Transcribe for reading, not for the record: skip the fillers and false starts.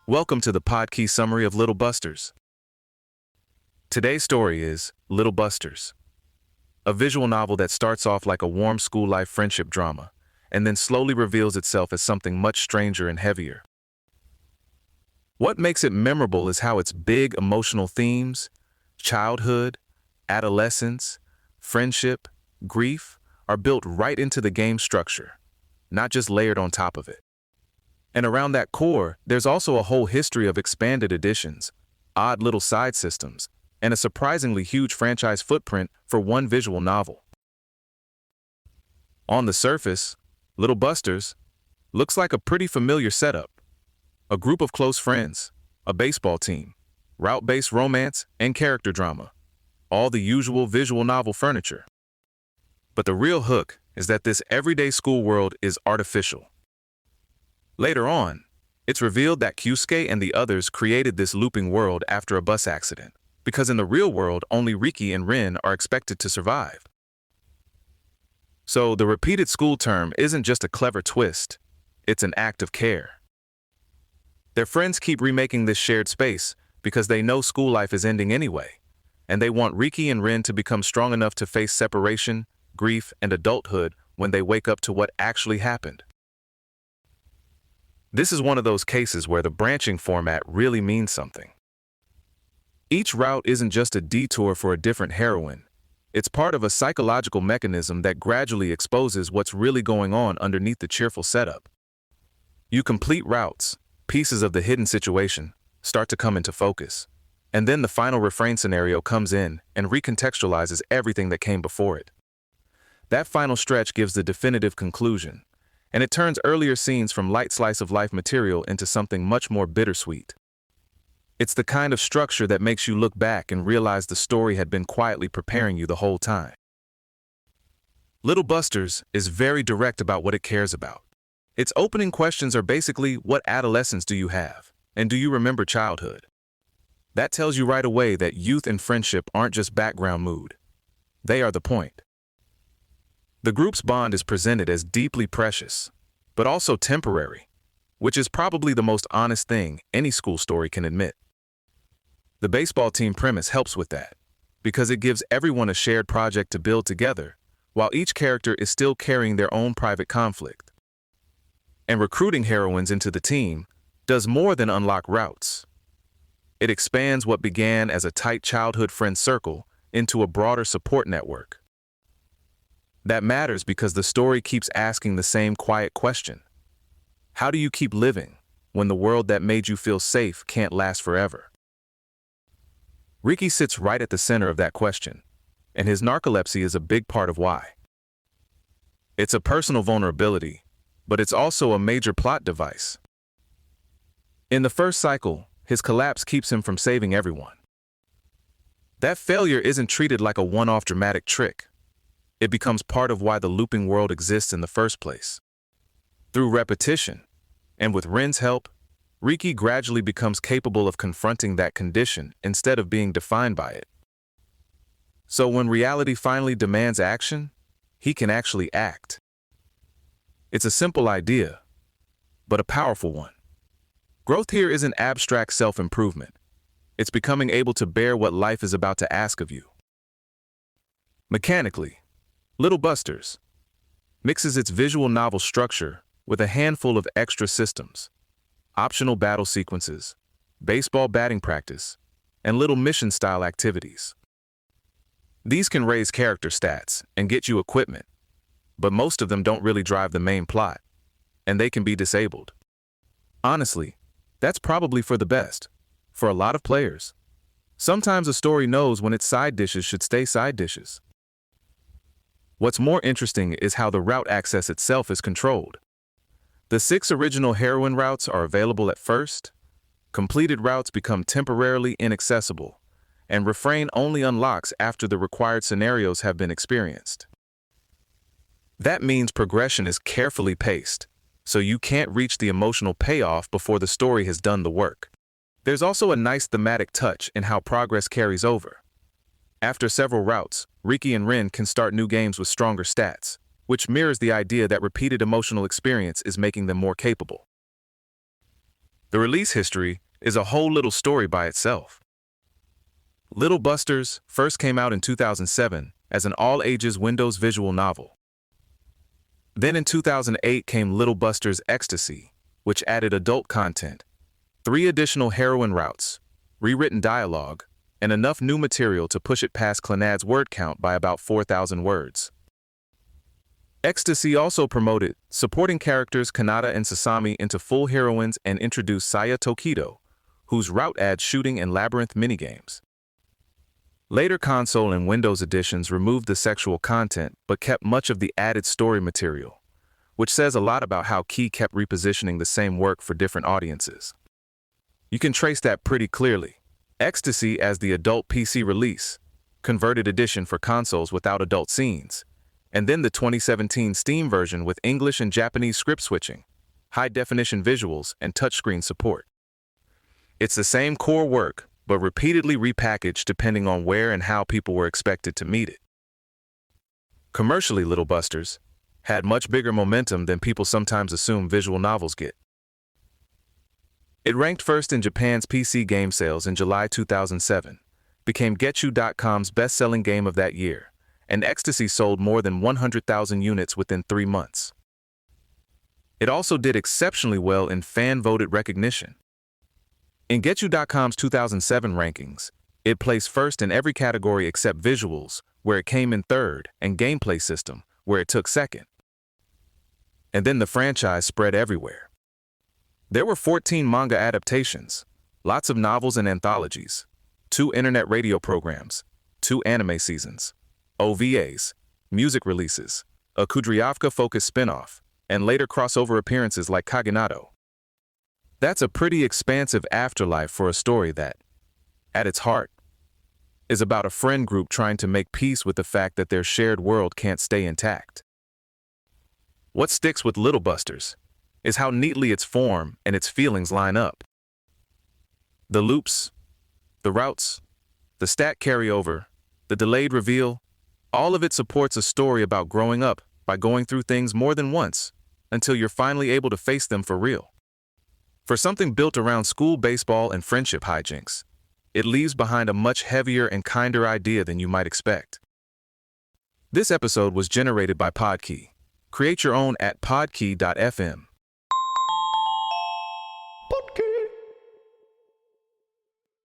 Welcome to the Podkey summary of Little Busters. Today's story is Little Busters, a visual novel that starts off like a warm school life friendship drama and then slowly reveals itself as something much stranger and heavier. What makes it memorable is how its big emotional themes, childhood, adolescence, friendship, grief, are built right into the game structure, not just layered on top of it. And around that core, there's also a whole history of expanded editions, odd little side systems, and a surprisingly huge franchise footprint for one visual novel. On the surface, Little Busters looks like a pretty familiar setup. A group of close friends, a baseball team, route-based romance, and character drama. All the usual visual novel furniture. But the real hook is that this everyday school world is artificial. Later on, it's revealed that Kyusuke and the others created this looping world after a bus accident, because in the real world, only Riki and Rin are expected to survive. So the repeated school term isn't just a clever twist, it's an act of care. Their friends keep remaking this shared space because they know school life is ending anyway, and they want Riki and Rin to become strong enough to face separation, grief, and adulthood when they wake up to what actually happened. This is one of those cases where the branching format really means something. Each route isn't just a detour for a different heroine. It's part of a psychological mechanism that gradually exposes what's really going on underneath the cheerful setup. You complete routes, pieces of the hidden situation start to come into focus, and then the final refrain scenario comes in and recontextualizes everything that came before it. That final stretch gives the definitive conclusion, and it turns earlier scenes from light slice-of-life material into something much more bittersweet. It's the kind of structure that makes you look back and realize the story had been quietly preparing you the whole time. Little Busters is very direct about what it cares about. Its opening questions are basically, what adolescence do you have, and do you remember childhood? That tells you right away that youth and friendship aren't just background mood. They are the point. The group's bond is presented as deeply precious, but also temporary, which is probably the most honest thing any school story can admit. The baseball team premise helps with that, because it gives everyone a shared project to build together, while each character is still carrying their own private conflict. And recruiting heroines into the team does more than unlock routes. It expands what began as a tight childhood friend circle into a broader support network. That matters because the story keeps asking the same quiet question. How do you keep living when the world that made you feel safe can't last forever? Riki sits right at the center of that question, and his narcolepsy is a big part of why. It's a personal vulnerability, but it's also a major plot device. In the first cycle, his collapse keeps him from saving everyone. That failure isn't treated like a one-off dramatic trick. It becomes part of why the looping world exists in the first place. Through repetition, and with Rin's help, Riki gradually becomes capable of confronting that condition instead of being defined by it. So when reality finally demands action, he can actually act. It's a simple idea, but a powerful one. Growth here isn't abstract self-improvement. It's becoming able to bear what life is about to ask of you. Mechanically, Little Busters mixes its visual novel structure with a handful of extra systems, optional battle sequences, baseball batting practice, and little mission-style activities. These can raise character stats and get you equipment, but most of them don't really drive the main plot, and they can be disabled. Honestly, that's probably for the best, for a lot of players. Sometimes a story knows when its side dishes should stay side dishes. What's more interesting is how the route access itself is controlled. The 6 original heroine routes are available at first, completed routes become temporarily inaccessible, and refrain only unlocks after the required scenarios have been experienced. That means progression is carefully paced, so you can't reach the emotional payoff before the story has done the work. There's also a nice thematic touch in how progress carries over. After several routes, Riki and Rin can start new games with stronger stats, which mirrors the idea that repeated emotional experience is making them more capable. The release history is a whole little story by itself. Little Busters first came out in 2007 as an all-ages Windows visual novel. Then in 2008 came Little Busters Ecstasy, which added adult content, 3 additional heroine routes, rewritten dialogue, and enough new material to push it past Clannad's word count by about 4,000 words. Ecstasy also promoted supporting characters Kanata and Sasami into full heroines and introduced Saya Tokido, whose route adds shooting and labyrinth minigames. Later console and Windows editions removed the sexual content but kept much of the added story material, which says a lot about how Key kept repositioning the same work for different audiences. You can trace that pretty clearly. Ecstasy as the adult PC release, converted edition for consoles without adult scenes, and then the 2017 Steam version with English and Japanese script switching, high-definition visuals, and touchscreen support. It's the same core work, but repeatedly repackaged depending on where and how people were expected to meet it. Commercially, Little Busters had much bigger momentum than people sometimes assume visual novels get. It ranked first in Japan's PC game sales in July 2007, became Getchu.com's best-selling game of that year, and Ecstasy sold more than 100,000 units within 3 months. It also did exceptionally well in fan-voted recognition. In Getchu.com's 2007 rankings, it placed first in every category except visuals, where it came in third, and gameplay system, where it took second. And then the franchise spread everywhere. There were 14 manga adaptations, lots of novels and anthologies, 2 internet radio programs, 2 anime seasons, OVAs, music releases, a Kudryavka-focused spin-off, and later crossover appearances like Kaginato. That's a pretty expansive afterlife for a story that, at its heart, is about a friend group trying to make peace with the fact that their shared world can't stay intact. What sticks with Little Busters is how neatly its form and its feelings line up. The loops, the routes, the stat carryover, the delayed reveal, all of it supports a story about growing up by going through things more than once until you're finally able to face them for real. For something built around school baseball and friendship hijinks, it leaves behind a much heavier and kinder idea than you might expect. This episode was generated by Podkey. Create your own at podkey.fm.